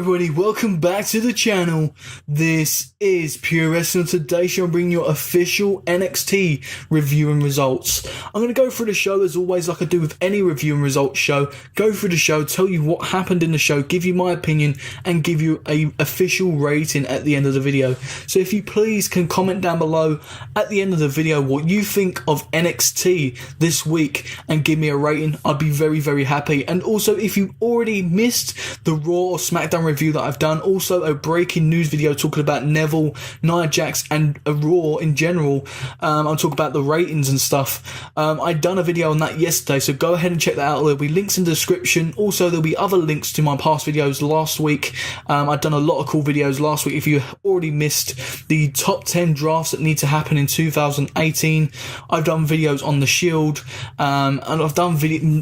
everybody, welcome back to the channel. This is Pure Wrestling. Today I'll bring you official NXT review and results. I'm going to go through the show as always, like I do with any review and results show. Go through the show, tell you what happened in the show, give you my opinion, and give you a official rating at the end of the video. So if you please can comment down below at the end of the video what you think of NXT this week and give me a rating. I'd be very, very happy. And also, if you already missed the Raw or Smackdown review that I've done, also a breaking news video talking about Neville, Nia Jax, and a Raw in general. I'll talk about the ratings and stuff. I'd done a video on that yesterday, so go ahead and check that out. There'll be links in the description. Also, there'll be other links to my past videos last week. I've done a lot of cool videos last week. If you already missed the top 10 drafts that need to happen in 2018, I've done videos on the Shield, and I've done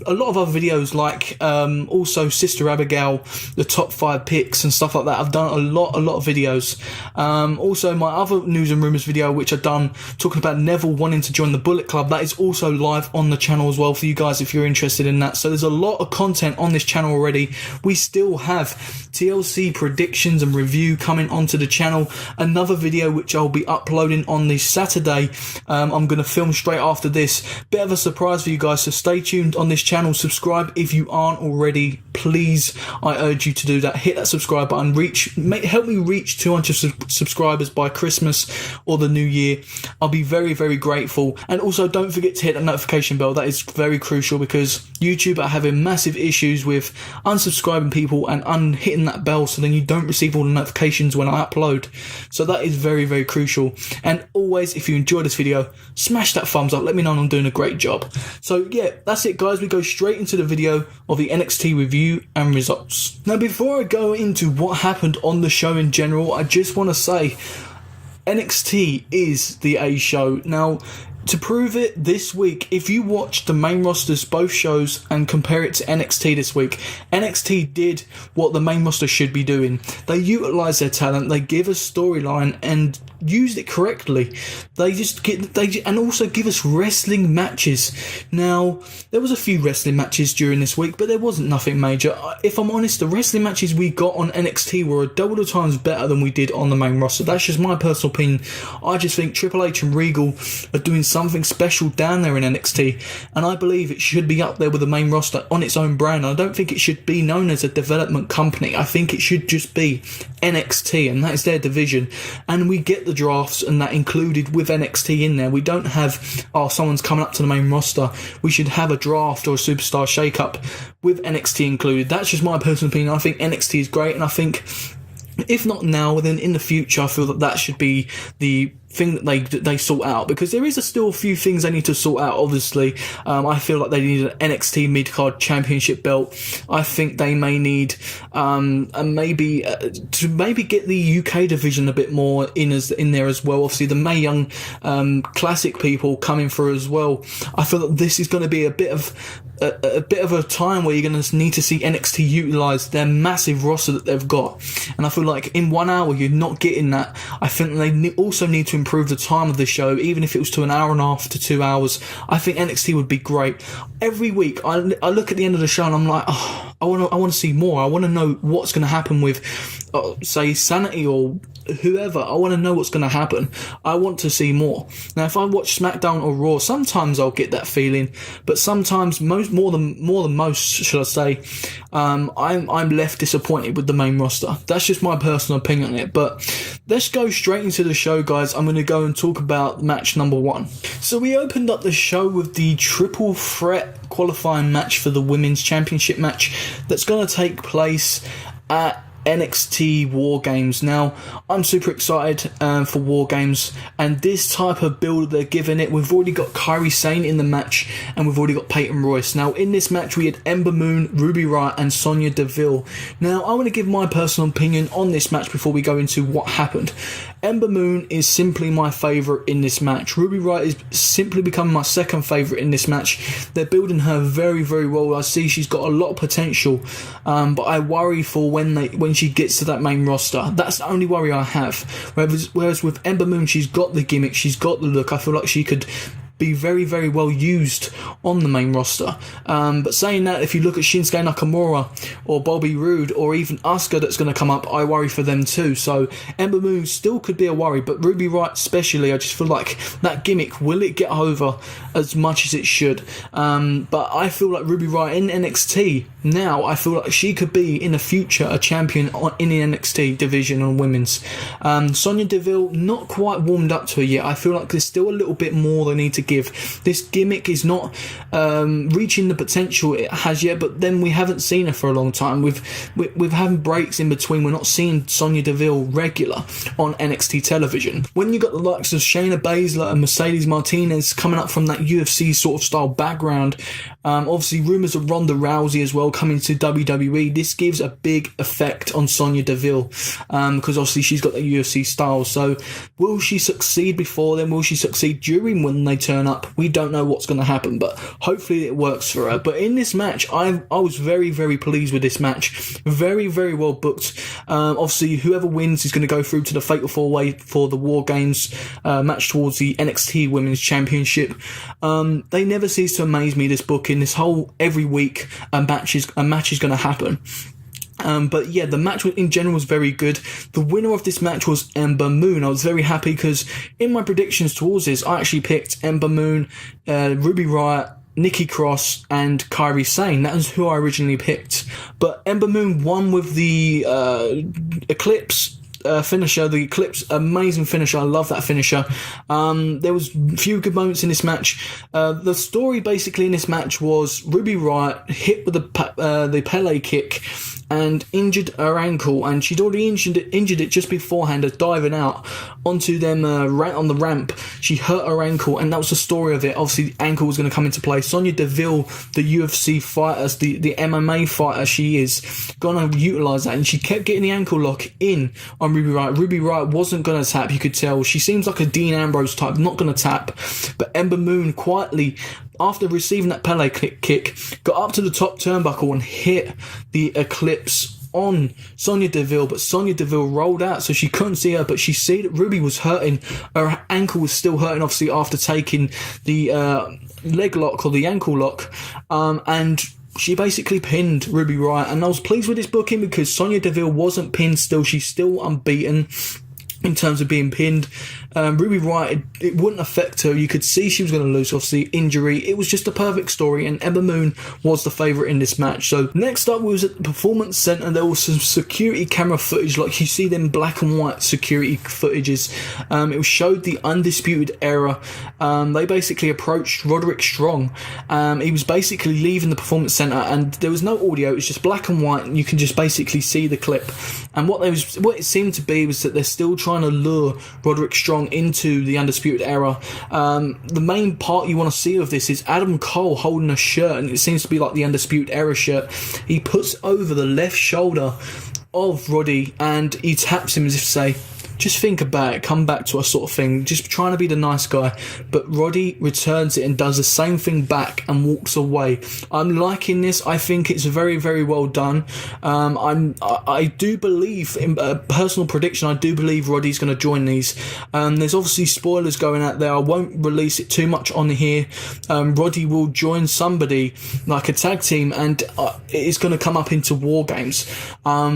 a lot of other videos like also Sister Abigail, the top 5 picks and stuff like that. I've done a lot of videos. Also, my other news and rumours video, which I've done talking about Neville wanting to join the Bullet Club, that is also live on the channel as well for you guys if you're interested in that. So there's a lot of content on this channel already. We still have TLC predictions and review coming onto the channel. Another video which I'll be uploading on this Saturday. I'm going to film straight after this. Bit of a surprise for you guys, so stay tuned on this channel. Subscribe if you aren't already. Please, I urge you to do that. Hit that subscribe button. Help me reach 200 subscribers by Christmas or the new year. I'll be very, very grateful. And also, don't forget to hit that notification bell. That is very crucial because YouTube are having massive issues with unsubscribing people and unhitting that bell, so then you don't receive all the notifications when I upload. So that is very, very crucial. And always, if you enjoy this video, smash that thumbs up. Let me know I'm doing a great job. So yeah, that's it, guys. We go straight into the video of the NXT review and results. Now, before I go into what happened on the show in general, I just want to say NXT is the A show. Now, to prove it, this week, if you watch the main rosters, both shows, and compare it to NXT this week, NXT did what the main roster should be doing. They utilised their talent, they give a storyline, and used it correctly. And also give us wrestling matches. Now, there was a few wrestling matches during this week, but there wasn't nothing major. If I'm honest, the wrestling matches we got on NXT were a double the times better than we did on the main roster. That's just my personal opinion. I just think Triple H and Regal are doing something special down there in NXT, and I believe it should be up there with the main roster on its own brand. I don't think it should be known as a development company. I think it should just be NXT, and that is their division. And we get the drafts and that included with NXT in there. We don't have, oh, someone's coming up to the main roster. We should have a draft or a superstar shake-up with NXT included. That's just my personal opinion. I think NXT is great, and I think if not now, then in the future, I feel that that should be the thing that they sort out, because there is still a few things they need to sort out. Obviously, I feel like they need an NXT mid-card championship belt. I think they may need to maybe get the UK division a bit more in there as well. Obviously, the Mae Young Classic people coming through as well. I feel that this is going to be a bit of a time where you're going to need to see NXT utilise their massive roster that they've got, and I feel like in 1 hour you're not getting that. I think they also need to improve the time of the show, even if it was to an hour and a half to 2 hours. I think NXT would be great. Every week I look at the end of the show and I'm like, oh, I want to see more. I want to know what's going to happen with say Sanity or whoever. I want to know what's going to happen. I want to see more. Now, if I watch SmackDown or Raw, sometimes I'll get that feeling, but sometimes more than most, should I say, I'm left disappointed with the main roster. That's just my personal opinion on it. But let's go straight into the show, guys. I'm going to go and talk about match number 1. So we opened up the show with the triple threat qualifying match for the Women's Championship match that's going to take place at NXT War Games. Now, I'm super excited for War Games, and this type of build they're giving it. We've already got Kairi Sane in the match, and we've already got Peyton Royce. Now, in this match, we had Ember Moon, Ruby Riott, and Sonya Deville. Now, I want to give my personal opinion on this match before we go into what happened. Ember Moon is simply my favourite in this match. Ruby Riott is simply becoming my second favourite in this match. They're building her very, very well. I see she's got a lot of potential, but I worry for when she gets to that main roster. That's the only worry I have. Whereas with Ember Moon, she's got the gimmick, she's got the look. I feel like she could be very, very well used on the main roster. But saying that, if you look at Shinsuke Nakamura or Bobby Roode or even Asuka that's going to come up, I worry for them too. So Ember Moon still could be a worry, but Ruby Riott especially, I just feel like that gimmick, will it get over as much as it should? But I feel like Ruby Riott in NXT now, I feel like she could be in the future a champion in the NXT division on women's. Sonya Deville, not quite warmed up to her yet. I feel like there's still a little bit more they need to give. This gimmick is not reaching the potential it has yet, but then we haven't seen her for a long time. We've having breaks in between. We're not seeing Sonya Deville regular on NXT television. When you got the likes of Shayna Baszler and Mercedes Martinez coming up from that UFC sort of style background, obviously rumours of Ronda Rousey as well coming to WWE, this gives a big effect on Sonya Deville, because obviously she's got the UFC style. So will she succeed before then? Will she succeed during when they turn up? We don't know what's going to happen, but hopefully it works for her. But in this match, I was very, very pleased with this match. Very, very well booked. Obviously whoever wins is going to go through to the Fatal 4-Way for the War Games match towards the NXT Women's Championship. They never cease to amaze me, this booking. This whole every week a match is going to happen. But yeah, the match in general was very good. The winner of this match was Ember Moon. I was very happy because in my predictions towards this, I actually picked Ember Moon, Ruby Riott, Nikki Cross and Kairi Sane. That was who I originally picked. But Ember Moon won with the Eclipse finisher. The Eclipse, amazing finisher. I love that finisher. There was a few good moments in this match. The story basically in this match was Ruby Riott hit with the Pele kick and injured her ankle, and she'd already injured it just beforehand as diving out onto them on the ramp. She hurt her ankle, and that was the story of it. Obviously the ankle was going to come into play. Sonya Deville, the UFC fighter, the MMA fighter she is, going to utilise that, and she kept getting the ankle lock in on Ruby Riott. Ruby Riott wasn't going to tap, you could tell. She seems like a Dean Ambrose type, not going to tap. But Ember Moon quietly, after receiving that Pele kick, got up to the top turnbuckle and hit the Eclipse on Sonya Deville, but Sonya Deville rolled out so she couldn't see her, but she see that Ruby was hurting. Her ankle was still hurting, obviously, after taking the leg lock or the ankle lock, and she basically pinned Ruby Riott. And I was pleased with this booking because Sonya Deville wasn't pinned still. She's still unbeaten in terms of being pinned. Ruby Riott, it wouldn't affect her. You could see she was going to lose, obviously, injury. It was just a perfect story, and Ember Moon was the favourite in this match. So next up, we was at the Performance Center. There was some security camera footage, like you see them black and white security footages. It showed the Undisputed Era. They basically approached Roderick Strong. He was basically leaving the Performance Center, and there was no audio. It was just black and white, and you can just basically see the clip. And what it seemed to be was that they're still trying to lure Roderick Strong into the Undisputed Era. The main part you want to see of this is Adam Cole holding a shirt, and it seems to be like the Undisputed Era shirt. He puts over the left shoulder of Roddy and he taps him as if to say, just think about it, come back to us, sort of thing, just trying to be the nice guy. But Roddy returns it and does the same thing back and walks away. I'm liking this. I think it's very, very well done. I do believe, in a personal prediction, I do believe Roddy's going to join these. There's obviously spoilers going out there. I won't release it too much on here. Roddy will join somebody like a tag team, and it's going to come up into War Games,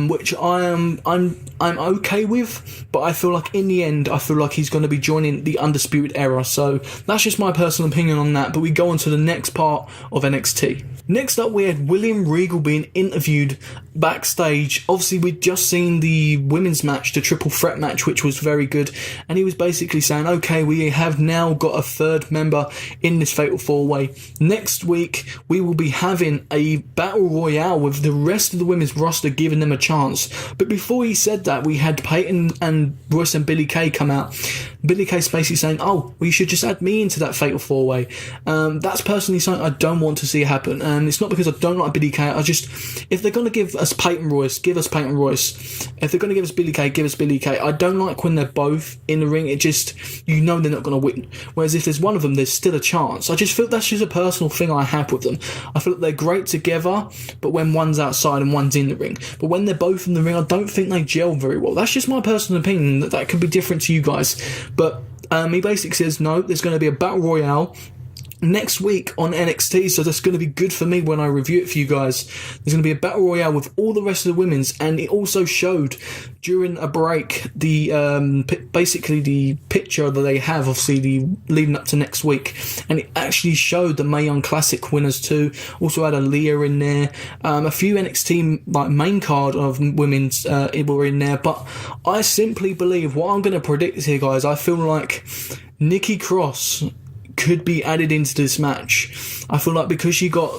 which I'm okay with. But I feel like in the end, I feel like he's going to be joining the Undisputed Era. So that's just my personal opinion on that. But we go on to the next part of NXT. Next up, we had William Regal being interviewed backstage. Obviously, we'd just seen the women's match, the triple threat match, which was very good. And he was basically saying, okay, we have now got a third member in this Fatal 4-Way. Next week, we will be having a battle royale with the rest of the women's roster, giving them a chance. But before he said that, we had Peyton and Royce and Billie Kay come out. Billie Kay's basically saying, oh, well, you should just add me into that Fatal 4-Way. That's personally something I don't want to see happen. And it's not because I don't like Billie Kay. If they're going to give us Peyton Royce, give us Peyton Royce. If they're going to give us Billie Kay, give us Billie Kay. I don't like when they're both in the ring. It just, you know they're not going to win. Whereas if there's one of them, there's still a chance. I just feel that's just a personal thing I have with them. I feel like they're great together, but when one's outside and one's in the ring. But when they're both in the ring, I don't think they gel very well. That's just my personal opinion. That could be different to you guys. But He basically says, no, there's going to be a battle royale next week on NXT, so that's going to be good for me when I review it for you guys. There's going to be a battle royale with all the rest of the women's, and it also showed during a break the basically the picture that they have, obviously the leading up to next week, and it actually showed the Mae Young Classic winners too. Also had a Leah in there, a few NXT like main card of women's were in there, but I simply believe what I'm going to predict here, guys. I feel like Nikki Cross could be added into this match. I feel like because she got,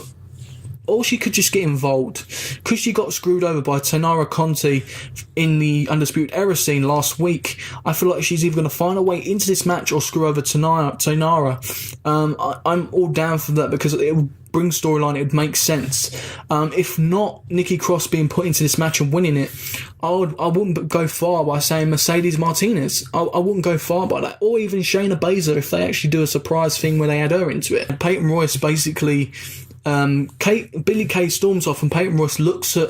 or she could just get involved, because she got screwed over by Tanara Conti in the Undisputed Era scene last week. I feel like she's either going to find a way into this match or screw over Tanara. I'm all down for that because it will bring storyline, it would make sense. If not Nikki Cross being put into this match and winning it, I wouldn't go far by saying Mercedes Martinez. I wouldn't go far by that. Or even Shayna Baszler if they actually do a surprise thing where they add her into it. Peyton Royce basically, Billy Kay storms off and Peyton Royce looks at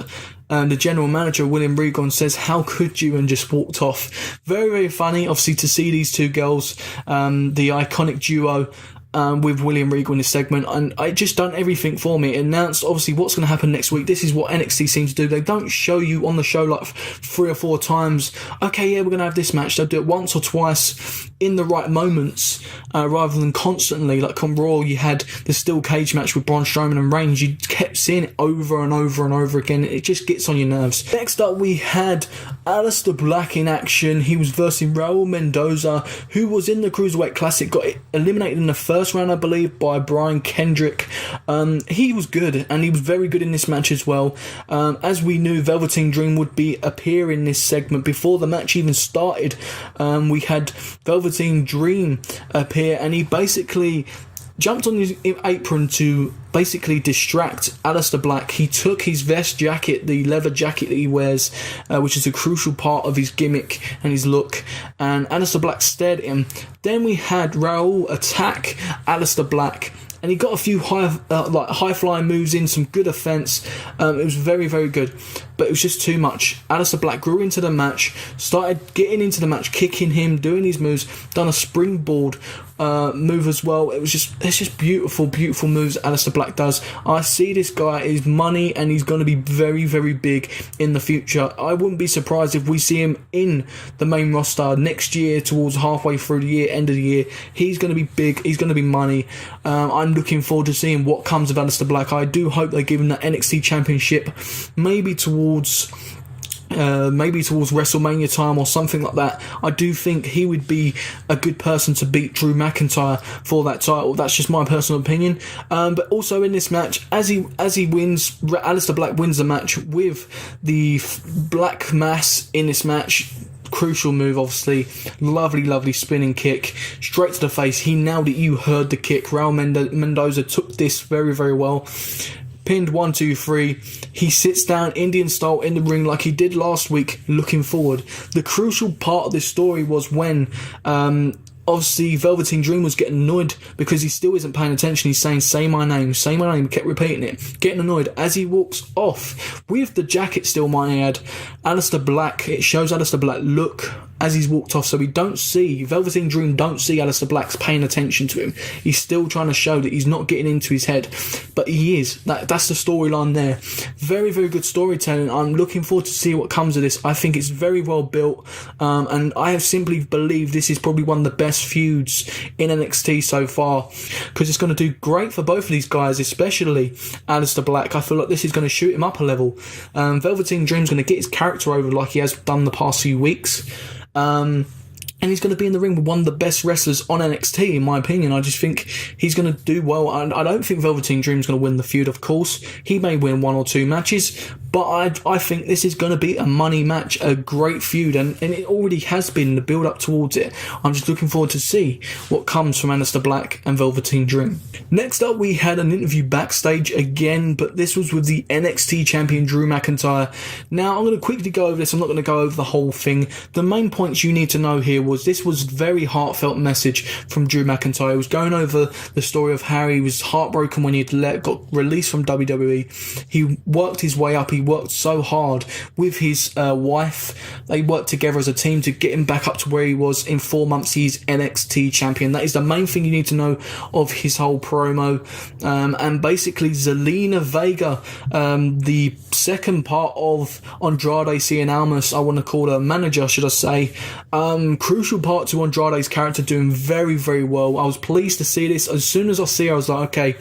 the general manager, William Regal, and says, how could you, and just walked off. Very, very funny, obviously, to see these two girls, the iconic duo, with William Regal in this segment, and it just done everything for me. It announced obviously what's going to happen next week. This is what NXT seems to do. They don't show you on the show like 3 or 4 times, okay, yeah, we're going to have this match. They'll do it once or twice in the right moments, rather than constantly. Like on Raw, you had the steel cage match with Braun Strowman and Reigns. You kept seeing it over and over and over again. It just gets on your nerves. Next up, we had Alistair Black in action. He was versing Raul Mendoza, who was in the Cruiserweight Classic, got eliminated in the first round, I believe, by Brian Kendrick. He was good, and he was very good in this match as well. As we knew, Velveteen Dream would appear in this segment before the match even started. We had Velveteen Dream appear, and he basically jumped on his apron to basically distract Alistair Black. He took his vest jacket, the leather jacket that he wears, which is a crucial part of his gimmick and his look, and Alistair Black stared at him. Then we had Raul attack Alistair Black, and he got a few high flying moves in, some good offense. It was very, very good, but it was just too much. Alistair Black grew into the match, started getting into the match, kicking him, doing his moves, done a springboard move as well. It's just beautiful, beautiful moves Alistair Black does. I see this guy is money, and he's going to be very, very big in the future. I wouldn't be surprised if we see him in the main roster next year, towards halfway through the year, end of the year. He's going to be big, he's going to be money. I'm looking forward to seeing what comes of Alistair Black. I do hope they give him that NXT Championship, maybe towards WrestleMania time or something like that. I do think he would be a good person to beat Drew McIntyre for that title. That's just my personal opinion. But also in this match, as he wins, Alistair Black wins the match with the Black Mass in this match. Crucial move, obviously. Lovely spinning kick straight to the face. He nailed it. You heard the kick. Raul Mendoza took this very, very well. Pinned 1, 2, 3. He sits down Indian style in the ring like he did last week, looking forward. The crucial part of this story was when obviously Velveteen Dream was getting annoyed because he still isn't paying attention. He's saying, say my name, he kept repeating it, getting annoyed. As he walks off with the jacket still, might I add, Alistair Black, it shows Alistair Black look as he's walked off, so we don't see, Velveteen Dream don't see Alistair Black's paying attention to him. He's still trying to show that he's not getting into his head, but he is. That's the storyline there. Very, very good storytelling. I'm looking forward to see what comes of this. I think it's very well built, and I have simply believed this is probably one of the best feuds in NXT so far, because it's going to do great for both of these guys, especially Alistair Black. I feel like this is going to shoot him up a level. Velveteen Dream's going to get his character over like he has done the past few weeks. And he's going to be in the ring with one of the best wrestlers on NXT, in my opinion. I just think he's going to do well. I don't think Velveteen Dream's going to win the feud, of course. He may win 1 or 2 matches, but I think this is going to be a money match, a great feud, and it already has been, the build-up towards it. I'm just looking forward to see what comes from Alistair Black and Velveteen Dream. Next up, we had an interview backstage again, but this was with the NXT champion Drew McIntyre. Now, I'm going to quickly go over this. I'm not going to go over the whole thing. The main points you need to know here was this was very heartfelt message from Drew McIntyre. He was going over the story of how he was heartbroken when he'd got released from WWE. He worked his way up. He worked so hard with his wife. They worked together as a team to get him back up to where he was. In 4 months, he's NXT champion. That is the main thing you need to know of his whole promo. And basically, Zelina Vega, the second part of Andrade Cien Almas, I want to call her manager, should I say, crucial part to Andrade's character, doing very, very well. I was pleased to see this. As soon as I see her, I was like, okay,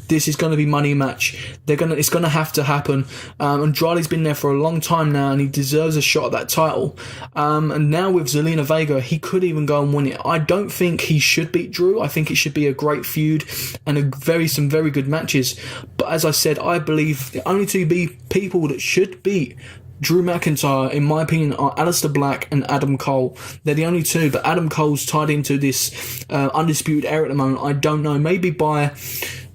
this is going to be money match. It's going to have to happen. Andrade's been there for a long time now, and he deserves a shot at that title. And now with Zelina Vega, he could even go and win it. I don't think he should beat Drew. I think it should be a great feud and some very good matches. But as I said, I believe the only two people that should beat Drew McIntyre, in my opinion, are Alistair Black and Adam Cole. They're the only two, but Adam Cole's tied into this Undisputed Era at the moment. I don't know. Maybe by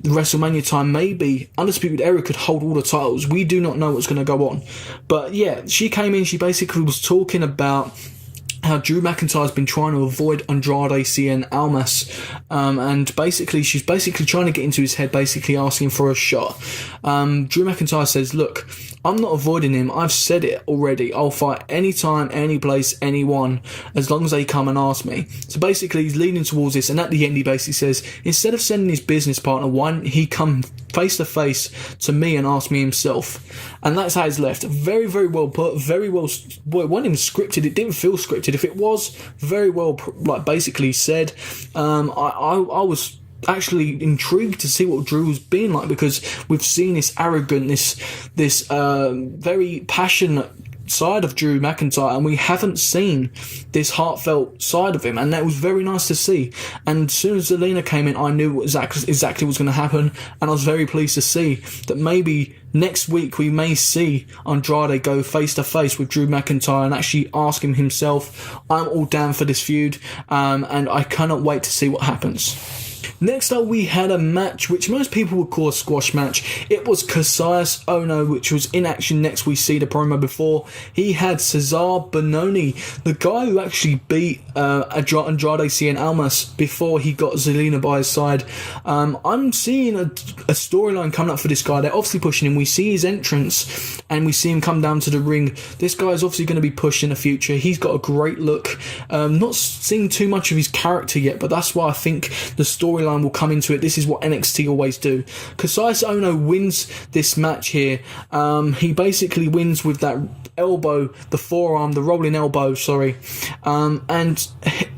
WrestleMania time, maybe Undisputed Era could hold all the titles. We do not know what's going to go on. But yeah, she came in, she basically was talking about how Drew McIntyre's been trying to avoid Andrade Cien Almas, and basically she's trying to get into his head, basically asking for a shot. Drew McIntyre says, look, I'm not avoiding him. I've said it already. I'll fight anytime, any place, anyone, as long as they come and ask me. So basically he's leaning towards this, and at the end he basically says, instead of sending his business partner, why don't he come face to face to me and ask me himself? And that's how it's left. Very, very well put. Very well. Well, it wasn't even scripted. It didn't feel scripted. If it was, very well, basically said. I was actually intrigued to see what Drew was being like, because we've seen this arrogant, this very passionate side of Drew McIntyre, and we haven't seen this heartfelt side of him, and that was very nice to see. And as soon as Zelina came in, I knew exactly what was going to happen, and I was very pleased to see that maybe next week we may see Andrade go face to face with Drew McIntyre and actually ask him himself. I'm all down for this feud, and I cannot wait to see what happens. Next up, we had a match which most people would call a squash match. It was Casillas Ono, which was in action next. We see the promo before. He had Cesar Benoni, the guy who actually beat Andrade Cien Almas before he got Zelina by his side. I'm seeing a storyline coming up for this guy. They're obviously pushing him. We see his entrance and we see him come down to the ring. This guy is obviously going to be pushed in the future. He's got a great look. Not seeing too much of his character yet, but that's why I think the storyline will come into it. This is what NXT always do. Casillas Ono wins this match here. He basically wins with that elbow, the forearm, the rolling elbow, sorry. And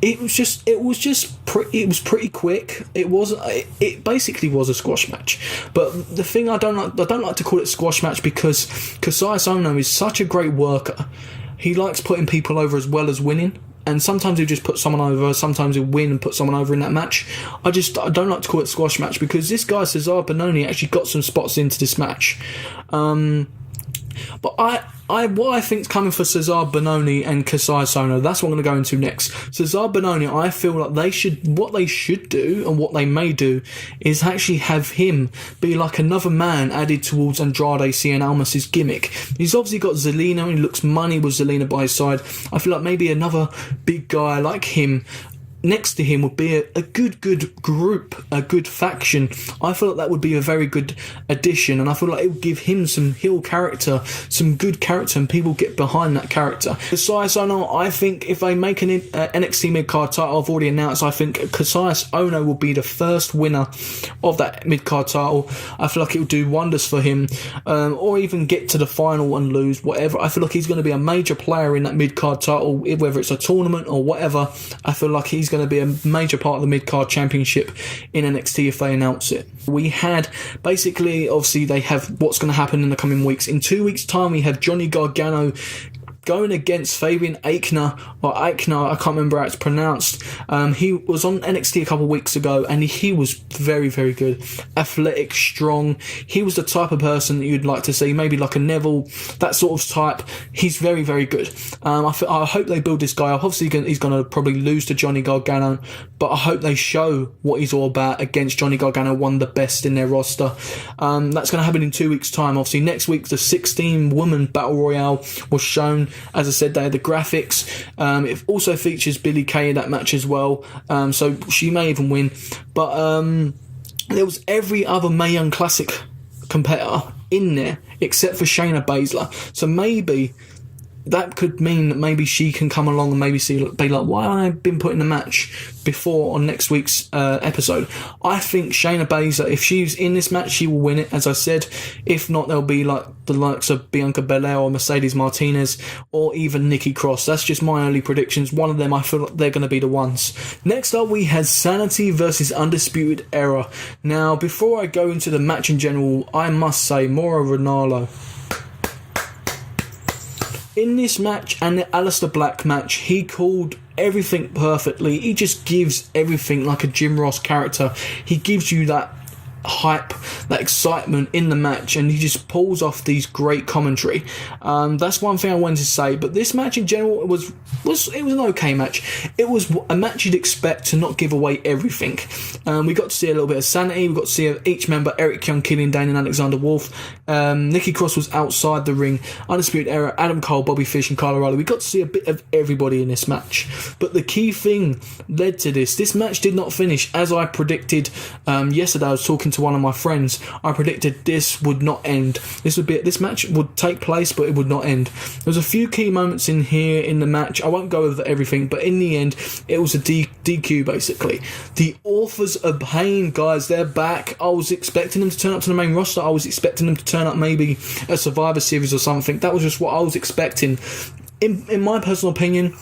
it was pretty quick. It basically was a squash match. But the thing I don't like to call it squash match, because Casillas Ono is such a great worker. He likes putting people over as well as winning. And sometimes he'll just put someone over, sometimes he'll win and put someone over in that match. I don't like to call it squash match, because this guy, Cesar Benoni, actually got some spots into this match. But what I think's coming for Cesar Benoni and Casillas Ono, that's what I'm going to go into next. Cesar Benoni, I feel like what they should do, and what they may do, is actually have him be like another man added towards Andrade Cien Almas' gimmick. He's obviously got Zelina, and he looks money with Zelina by his side. I feel like maybe another big guy like him next to him would be a good group, a good faction. I feel like that would be a very good addition, and I feel like it would give him some heel character, some good character, and people get behind that character. Casillas Ono, I think if they make an NXT mid-card title, I've already announced, I think Casillas Ono will be the first winner of that mid-card title. I feel like it will do wonders for him, or even get to the final and lose, whatever. I feel like he's going to be a major player in that mid-card title, whether it's a tournament or whatever. I feel like he's going to be a major part of the mid-card championship in NXT if they announce it. We had basically, obviously they have what's going to happen in the coming weeks. In 2 weeks time we have Johnny Gargano going against Fabian Aichner, or Aichner, I can't remember how it's pronounced. He was on NXT a couple of weeks ago, and he was very, very good. Athletic, strong. He was the type of person that you'd like to see, maybe like a Neville, that sort of type. He's very, very good. I hope they build this guy up. Obviously, he's going to probably lose to Johnny Gargano, but I hope they show what he's all about against Johnny Gargano, one of the best in their roster. That's going to happen in 2 weeks' time. Obviously, next week, the 16-woman Battle Royale was shown. As I said, they had the graphics. It also features Billie Kay in that match as well, so she may even win. But there was every other Mae Young Classic competitor in there except for Shayna Baszler. So maybe that could mean that maybe she can come along and maybe be like, why haven't I been put in the match before on next week's episode? I think Shayna Baszler, if she's in this match, she will win it, as I said. If not, there'll be like the likes of Bianca Belair or Mercedes Martinez or even Nikki Cross. That's just my early predictions. One of them, I feel like they're going to be the ones. Next up, we had Sanity versus Undisputed Era. Now, before I go into the match in general, I must say, Mauro Ranallo, in this match and the Alistair Black match, he called everything perfectly. He just gives everything like a Jim Ross character. He gives you that hype, that excitement in the match, and he just pulls off these great commentary. That's one thing I wanted to say. But this match in general, it was an okay match. It was a match you'd expect to not give away everything. We got to see a little bit of Sanity. We got to see each member: Eric Young, Killian Dane, and Alexander Wolf. Nikki Cross was outside the ring. Undisputed Era: Adam Cole, Bobby Fish, and Kyle O'Reilly. We got to see a bit of everybody in this match. But the key thing led to this. This match did not finish as I predicted. Yesterday, I was talking to one of my friends. I predicted this would not end. This match would take place, but it would not end. There was a few key moments in here in the match. I won't go over everything, but in the end, it was a DQ basically. The Authors of Pain, guys, they're back. I was expecting them to turn up to the main roster. I was expecting them to turn up maybe a Survivor Series or something. That was just what I was expecting. In my personal opinion,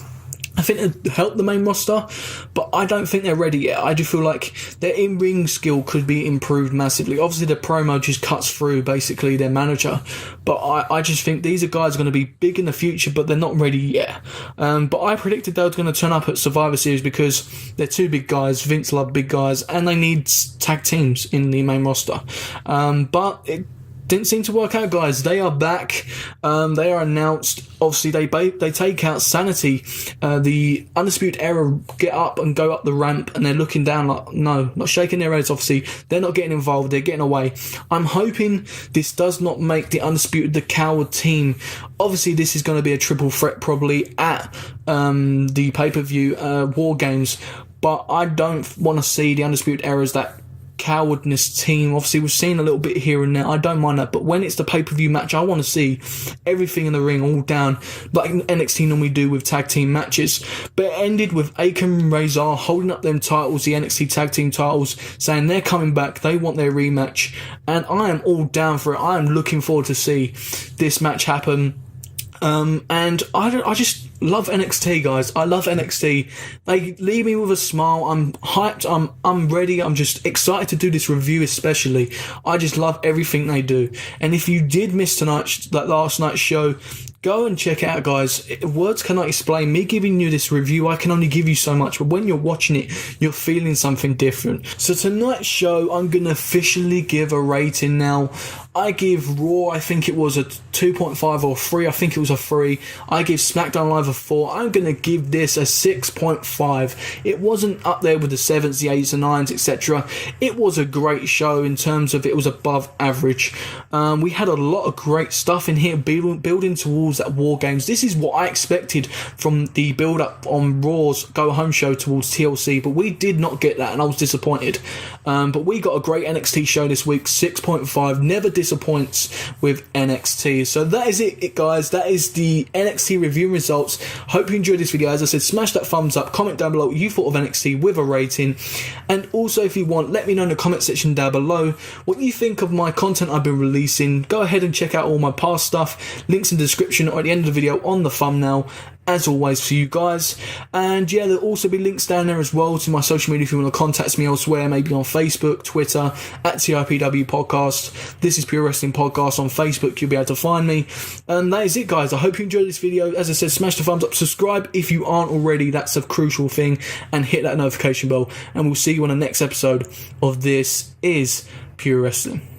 I think it helped the main roster, but I don't think they're ready yet. I do feel like their in-ring skill could be improved massively. Obviously, the promo just cuts through, basically, their manager. But I just think these are guys going to be big in the future, but they're not ready yet. But I predicted they were going to turn up at Survivor Series because they're two big guys. Vince loved big guys, and they need tag teams in the main roster. But it didn't seem to work out, guys. They are back. They are announced. Obviously, they take out Sanity. The Undisputed Era get up and go up the ramp, and they're looking down like, no, not shaking their heads. Obviously, they're not getting involved. They're getting away. I'm hoping this does not make the Undisputed the coward team. Obviously, this is going to be a triple threat probably at the pay-per-view War Games, but I don't want to see the Undisputed Era as that cowardness team. Obviously, we've seen a little bit here and there. I don't mind that, but when it's the pay-per-view match, I want to see everything in the ring all down like NXT normally do with tag team matches. But it ended with Akam and Razor holding up them titles, the NXT tag team titles, saying they're coming back, they want their rematch, and I am all down for it. I am looking forward to see this match happen. And I just love NXT, guys. I love NXT. They leave me with a smile. I'm hyped. I'm ready. I'm just excited to do this review, especially. I just love everything they do. And if you did miss last night's show, go and check it out, guys. Words cannot explain. Me giving you this review, I can only give you so much, but when you're watching it, you're feeling something different. So tonight's show, I'm going to officially give a rating now. I give Raw, I think it was a 2.5 or 3. I think it was a 3. I give SmackDown Live a 4. I'm going to give this a 6.5. It wasn't up there with the 7s, the 8s, the 9s, etc. It was a great show in terms of it was above average. We had a lot of great stuff in here building towards that War Games. This is what I expected from the build-up on Raw's go-home show towards TLC, but we did not get that, and I was disappointed. But we got a great NXT show this week, 6.5. Never disappoints with NXT. So that is it, guys. That is the NXT review results. Hope you enjoyed this video. As I said, smash that thumbs up, comment down below what you thought of NXT with a rating, and also if you want, let me know in the comment section down below what you think of my content I've been releasing. Go ahead and check out all my past stuff, links in the description or at the end of the video on the thumbnail, as always, for you guys. And yeah, there'll also be links down there as well to my social media if you want to contact me elsewhere, maybe on Facebook, Twitter, at TIPW Podcast. This is Pure Wrestling Podcast on Facebook. You'll be able to find me. And that is it, guys. I hope you enjoyed this video. As I said, smash the thumbs up, subscribe if you aren't already. That's a crucial thing. And hit that notification bell. And we'll see you on the next episode of This Is Pure Wrestling.